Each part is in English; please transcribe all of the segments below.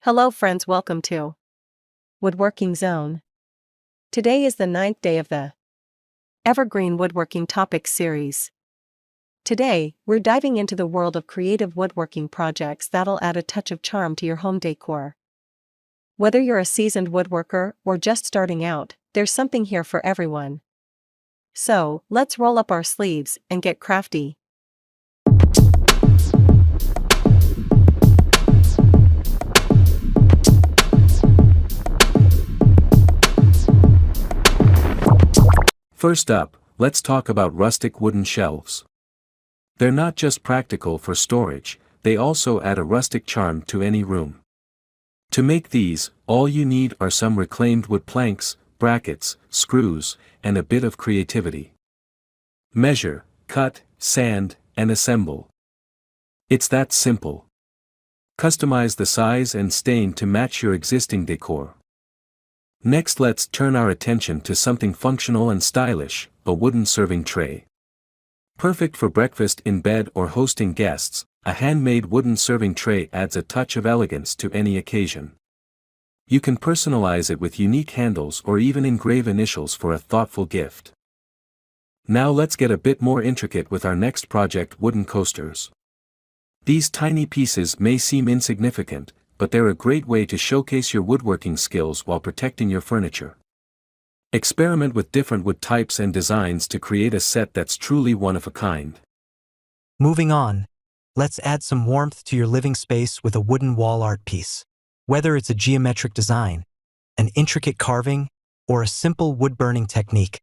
Hello friends, welcome to Woodworking Zone. Today is the 9th day of the Evergreen Woodworking Topics series. Today, we're diving into the world of creative woodworking projects that'll add a touch of charm to your home decor. Whether you're a seasoned woodworker or just starting out, there's something here for everyone. So, let's roll up our sleeves and get crafty. First up, let's talk about rustic wooden shelves. They're not just practical for storage, they also add a rustic charm to any room. To make these, all you need are some reclaimed wood planks, brackets, screws, and a bit of creativity. Measure, cut, sand, and assemble. It's that simple. Customize the size and stain to match your existing decor. Next, let's turn our attention to something functional and stylish, a wooden serving tray. Perfect for breakfast in bed or hosting guests, a handmade wooden serving tray adds a touch of elegance to any occasion. You can personalize it with unique handles or even engrave initials for a thoughtful gift. Now let's get a bit more intricate with our next project, wooden coasters. These tiny pieces may seem insignificant, but they're a great way to showcase your woodworking skills while protecting your furniture. Experiment with different wood types and designs to create a set that's truly one of a kind. Moving on, let's add some warmth to your living space with a wooden wall art piece. Whether it's a geometric design, an intricate carving, or a simple wood-burning technique,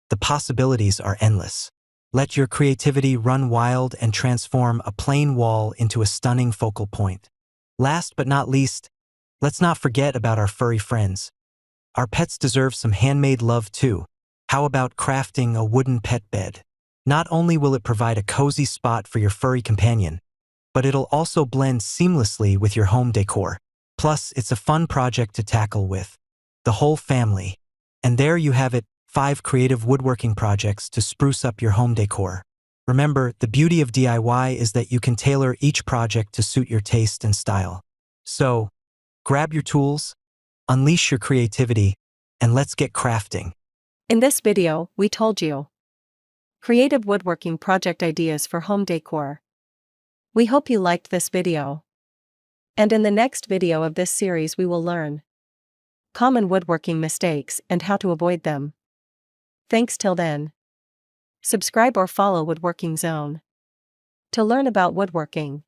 the possibilities are endless. Let your creativity run wild and transform a plain wall into a stunning focal point. Last but not least, let's not forget about our furry friends. Our pets deserve some handmade love too. How about crafting a wooden pet bed? Not only will it provide a cozy spot for your furry companion, but it'll also blend seamlessly with your home decor. Plus, it's a fun project to tackle with the whole family. And there you have it, 5 creative woodworking projects to spruce up your home decor. Remember, the beauty of DIY is that you can tailor each project to suit your taste and style. So, grab your tools, unleash your creativity, and let's get crafting. In this video, we told you creative woodworking project ideas for home decor. We hope you liked this video. And in the next video of this series we will learn common woodworking mistakes and how to avoid them. Thanks till then. Subscribe or follow Woodworking Zone to learn about woodworking.